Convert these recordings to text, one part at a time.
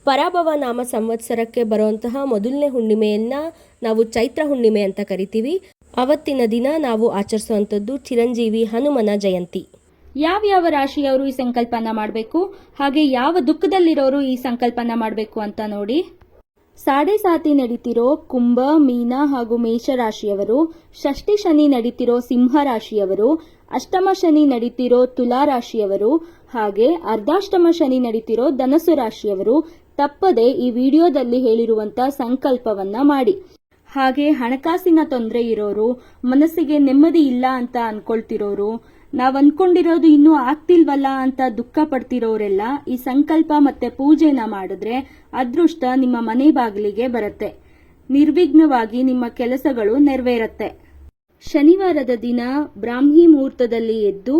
ಪರಾಭವ ನಾಮ ಸಂವತ್ಸರಕ್ಕೆ ಬರುವಂತಹ ಮೊದಲನೇ ಹುಣ್ಣಿಮೆಯನ್ನು ನಾವು ಚೈತ್ರ ಹುಣ್ಣಿಮೆ ಅಂತ ಕರಿತೀವಿ. ಅವತ್ತಿನ ದಿನ ನಾವು ಆಚರಿಸುವಂಥದ್ದು ಚಿರಂಜೀವಿ ಹನುಮನ ಜಯಂತಿ. ಯಾವ ರಾಶಿಯವರು ಈ ಸಂಕಲ್ಪನ ಮಾಡಬೇಕು, ಹಾಗೆ ಯಾವ ದುಃಖದಲ್ಲಿರೋರು ಈ ಸಂಕಲ್ಪನ ಮಾಡಬೇಕು ಅಂತ ನೋಡಿ. ಸಾಡೆ ಸಾತಿ ನಡೀತಿರೋ ಕುಂಭ, ಮೀನ ಹಾಗೂ ಮೇಷ ರಾಶಿಯವರು, ಷಷ್ಠಿ ಶನಿ ನಡೀತಿರೋ ಸಿಂಹ ರಾಶಿಯವರು, ಅಷ್ಟಮ ಶನಿ ನಡೀತಿರೋ ತುಲಾ ರಾಶಿಯವರು, ಹಾಗೆ ಅರ್ಧಾಷ್ಟಮ ಶನಿ ನಡೀತಿರೋ ಧನಸ್ಸು ರಾಶಿಯವರು ತಪ್ಪದೆ ಈ ವಿಡಿಯೋದಲ್ಲಿ ಹೇಳಿರುವಂತ ಸಂಕಲ್ಪವನ್ನ ಮಾಡಿ. ಹಾಗೆ ಹಣಕಾಸಿನ ತೊಂದರೆ ಇರೋರು, ಮನಸ್ಸಿಗೆ ನೆಮ್ಮದಿ ಇಲ್ಲ ಅಂತ ಅನ್ಕೊಳ್ತಿರೋರು, ನಾವ್ ಅನ್ಕೊಂಡಿರೋದು ಇನ್ನೂ ಆಗ್ತಿಲ್ವಲ್ಲ ಅಂತ ದುಃಖ ಪಡ್ತಿರೋರೆಲ್ಲ ಈ ಸಂಕಲ್ಪ ಮತ್ತೆ ಪೂಜೆನ ಮಾಡಿದ್ರೆ ಅದೃಷ್ಟ ನಿಮ್ಮ ಮನೆ ಬಾಗಿಲಿಗೆ ಬರುತ್ತೆ. ನಿರ್ವಿಘ್ನವಾಗಿ ನಿಮ್ಮ ಕೆಲಸಗಳು ನೆರವೇರತ್ತೆ. ಶನಿವಾರದ ದಿನ ಬ್ರಾಹ್ಮಿ ಮುಹೂರ್ತದಲ್ಲಿ ಎದ್ದು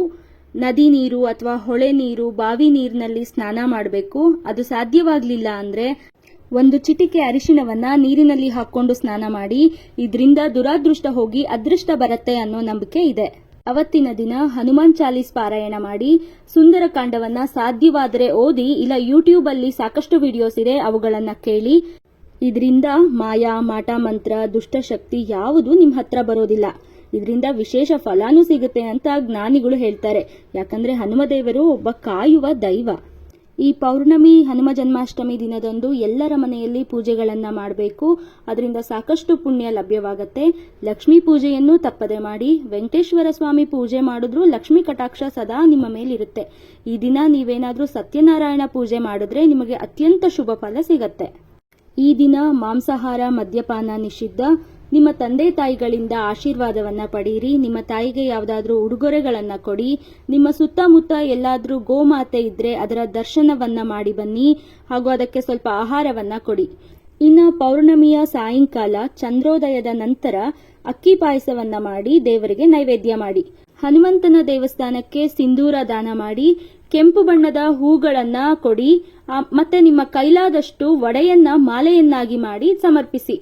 ನದಿ ನೀರು ಅಥವಾ ಹೊಳೆ ನೀರು, ಬಾವಿ ನೀರಿನಲ್ಲಿ ಸ್ನಾನ ಮಾಡಬೇಕು. ಅದು ಸಾಧ್ಯವಾಗ್ಲಿಲ್ಲ ಅಂದ್ರೆ ಒಂದು ಚಿಟಿಕೆ ಅರಿಶಿಣವನ್ನ ನೀರಿನಲ್ಲಿ ಹಾಕೊಂಡು ಸ್ನಾನ ಮಾಡಿ. ಇದರಿಂದ ದುರಾದೃಷ್ಟ ಹೋಗಿ ಅದೃಷ್ಟ ಬರುತ್ತೆ ಅನ್ನೋ ನಂಬಿಕೆ ಇದೆ. ಅವತ್ತಿನ ದಿನ ಹನುಮಾನ್ ಚಾಲೀಸ್ ಪಾರಾಯಣ ಮಾಡಿ, ಸುಂದರಕಾಂಡವನ್ನ ಸಾಧ್ಯವಾದರೆ ಓದಿ, ಇಲ್ಲ ಯೂಟ್ಯೂಬ್ ಅಲ್ಲಿ ಸಾಕಷ್ಟು ವಿಡಿಯೋಸ್ ಇದೆ, ಅವುಗಳನ್ನ ಕೇಳಿ. ಇದರಿಂದ ಮಾಯಾ, ಮಾಟ ಮಂತ್ರ, ದುಷ್ಟಶಕ್ತಿ ಯಾವುದು ನಿಮ್ ಹತ್ರ ಬರೋದಿಲ್ಲ. ಇದರಿಂದ ವಿಶೇಷ ಫಲಾನು ಸಿಗುತ್ತೆ ಅಂತ ಜ್ಞಾನಿಗಳು ಹೇಳ್ತಾರೆ. ಯಾಕಂದ್ರೆ ಹನುಮದೇವರು ಒಬ್ಬ ಕಾಯುವ ದೈವ. ಈ ಪೌರ್ಣಮಿ ಹನುಮ ಜನ್ಮಾಷ್ಟಮಿ ದಿನದಂದು ಎಲ್ಲರ ಮನೆಯಲ್ಲಿ ಪೂಜೆಗಳನ್ನ ಮಾಡಬೇಕು. ಅದರಿಂದ ಸಾಕಷ್ಟು ಪುಣ್ಯ ಲಭ್ಯವಾಗುತ್ತೆ. ಲಕ್ಷ್ಮೀ ಪೂಜೆಯನ್ನು ತಪ್ಪದೆ ಮಾಡಿ. ವೆಂಕಟೇಶ್ವರ ಸ್ವಾಮಿ ಪೂಜೆ ಮಾಡಿದ್ರೂ ಲಕ್ಷ್ಮೀ ಕಟಾಕ್ಷ ಸದಾ ನಿಮ್ಮ ಮೇಲಿರುತ್ತೆ. ಈ ದಿನ ನೀವೇನಾದ್ರೂ ಸತ್ಯನಾರಾಯಣ ಪೂಜೆ ಮಾಡಿದ್ರೆ ನಿಮಗೆ ಅತ್ಯಂತ ಶುಭ ಫಲ ಸಿಗತ್ತೆ. ಈ ದಿನ ಮಾಂಸಾಹಾರ, ಮದ್ಯಪಾನ ನಿಷಿದ್ಧ. ನಿಮ್ಮ ತಂದೆ ತಾಯಿಗಳಿಂದ ಆಶೀರ್ವಾದವನ್ನ ಪಡೆಯಿರಿ. ನಿಮ್ಮ ತಾಯಿಗೆ ಯಾವುದಾದ್ರೂ ಉಡುಗೊರೆಗಳನ್ನ ಕೊಡಿ. ನಿಮ್ಮ ಸುತ್ತಮುತ್ತ ಎಲ್ಲಾದ್ರೂ ಗೋಮಾತೆ ಇದ್ರೆ ಅದರ ದರ್ಶನವನ್ನ ಮಾಡಿ ಬನ್ನಿ, ಹಾಗೂ ಅದಕ್ಕೆ ಸ್ವಲ್ಪ ಆಹಾರವನ್ನ ಕೊಡಿ. ಇನ್ನು ಪೌರ್ಣಮಿಯ ಸಾಯಂಕಾಲ ಚಂದ್ರೋದಯದ ನಂತರ ಅಕ್ಕಿ ಪಾಯಸವನ್ನ ಮಾಡಿ ದೇವರಿಗೆ ನೈವೇದ್ಯ ಮಾಡಿ. ಹನುಮಂತನ ದೇವಸ್ಥಾನಕ್ಕೆ ಸಿಂಧೂರ ದಾನ ಮಾಡಿ. ಕೆಂಪು ಬಣ್ಣದ ಹೂಗಳನ್ನ ಕೊಡಿ. ಮತ್ತೆ ನಿಮ್ಮ ಕೈಲಾದಷ್ಟು ವಡೆಯನ್ನ ಮಾಲೆಯನ್ನಾಗಿ ಮಾಡಿ ಸಮರ್ಪಿಸಿ.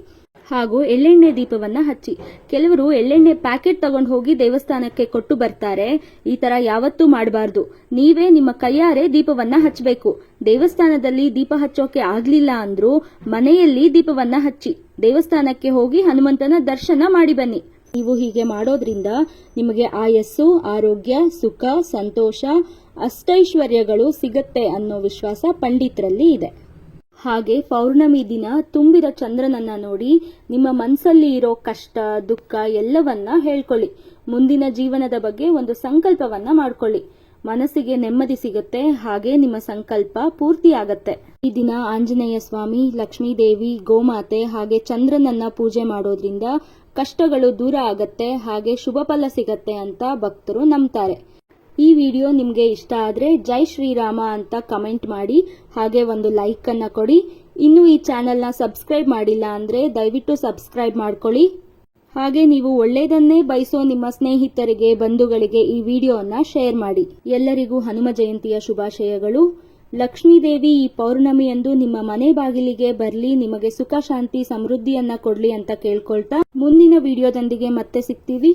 ಹಾಗೂ ಎಳ್ಳೆಣ್ಣೆ ದೀಪವನ್ನ ಹಚ್ಚಿ. ಕೆಲವರು ಎಳ್ಳೆಣ್ಣೆ ಪ್ಯಾಕೆಟ್ ತಗೊಂಡು ಹೋಗಿ ದೇವಸ್ಥಾನಕ್ಕೆ ಕೊಟ್ಟು ಬರ್ತಾರೆ. ಈ ತರ ಯಾವತ್ತೂ ಮಾಡಬಾರ್ದು. ನೀವೇ ನಿಮ್ಮ ಕೈಯಾರೆ ದೀಪವನ್ನ ಹಚ್ಚಬೇಕು. ದೇವಸ್ಥಾನದಲ್ಲಿ ದೀಪ ಹಚ್ಚೋಕೆ ಆಗ್ಲಿಲ್ಲ ಅಂದ್ರೂ ಮನೆಯಲ್ಲಿ ದೀಪವನ್ನ ಹಚ್ಚಿ ದೇವಸ್ಥಾನಕ್ಕೆ ಹೋಗಿ ಹನುಮಂತನ ದರ್ಶನ ಮಾಡಿ ಬನ್ನಿ. ನೀವು ಹೀಗೆ ಮಾಡೋದ್ರಿಂದ ನಿಮಗೆ ಆಯಸ್ಸು, ಆರೋಗ್ಯ, ಸುಖ, ಸಂತೋಷ, ಅಷ್ಟೈಶ್ವರ್ಯಗಳು ಸಿಗತ್ತೆ ಅನ್ನೋ ವಿಶ್ವಾಸ ಪಂಡಿತರಲ್ಲಿ ಇದೆ. ಹಾಗೆ ಪೌರ್ಣಮಿ ದಿನ ತುಂಬಿದ ಚಂದ್ರನನ್ನ ನೋಡಿ ನಿಮ್ಮ ಮನಸ್ಸಲ್ಲಿ ಇರೋ ಕಷ್ಟ, ದುಃಖ ಎಲ್ಲವನ್ನ ಹೇಳ್ಕೊಳ್ಳಿ. ಮುಂದಿನ ಜೀವನದ ಬಗ್ಗೆ ಒಂದು ಸಂಕಲ್ಪವನ್ನ ಮಾಡ್ಕೊಳ್ಳಿ. ಮನಸ್ಸಿಗೆ ನೆಮ್ಮದಿ ಸಿಗುತ್ತೆ. ಹಾಗೆ ನಿಮ್ಮ ಸಂಕಲ್ಪ ಪೂರ್ತಿ ಆಗತ್ತೆ. ಈ ದಿನ ಆಂಜನೇಯ ಸ್ವಾಮಿ, ಲಕ್ಷ್ಮೀದೇವಿ, ಗೋಮಾತೆ ಹಾಗೆ ಚಂದ್ರನನ್ನ ಪೂಜೆ ಮಾಡೋದ್ರಿಂದ ಕಷ್ಟಗಳು ದೂರ ಆಗತ್ತೆ. ಹಾಗೆ ಶುಭ ಫಲ ಸಿಗತ್ತೆ ಅಂತ ಭಕ್ತರು ನಂಬ್ತಾರೆ. ಈ ವಿಡಿಯೋ ನಿಮಗೆ ಇಷ್ಟ ಆದ್ರೆ ಜೈ ಶ್ರೀರಾಮ ಅಂತ ಕಮೆಂಟ್ ಮಾಡಿ. ಹಾಗೆ ಒಂದು ಲೈಕ್ ಅನ್ನ ಕೊಡಿ. ಇನ್ನು ಈ ಚಾನೆಲ್ನ ಸಬ್ಸ್ಕ್ರೈಬ್ ಮಾಡಿಲ್ಲ ಅಂದ್ರೆ ದಯವಿಟ್ಟು ಸಬ್ಸ್ಕ್ರೈಬ್ ಮಾಡ್ಕೊಳ್ಳಿ. ಹಾಗೆ ನೀವು ಒಳ್ಳೆಯದನ್ನೇ ಬಯಸೋ ನಿಮ್ಮ ಸ್ನೇಹಿತರಿಗೆ, ಬಂಧುಗಳಿಗೆ ಈ ವಿಡಿಯೋನ ಶೇರ್ ಮಾಡಿ. ಎಲ್ಲರಿಗೂ ಹನುಮ ಜಯಂತಿಯ ಶುಭಾಶಯಗಳು. ಲಕ್ಷ್ಮೀದೇವಿ ಈ ಪೌರ್ಣಮಿಯಂದು ನಿಮ್ಮ ಮನೆ ಬಾಗಿಲಿಗೆ ಬರ್ಲಿ, ನಿಮಗೆ ಸುಖ, ಶಾಂತಿ, ಸಮೃದ್ಧಿಯನ್ನ ಕೊಡ್ಲಿ ಅಂತ ಕೇಳ್ಕೊಳ್ತಾ ಮುಂದಿನ ವಿಡಿಯೋದೊಂದಿಗೆ ಮತ್ತೆ ಸಿಗ್ತೀವಿ.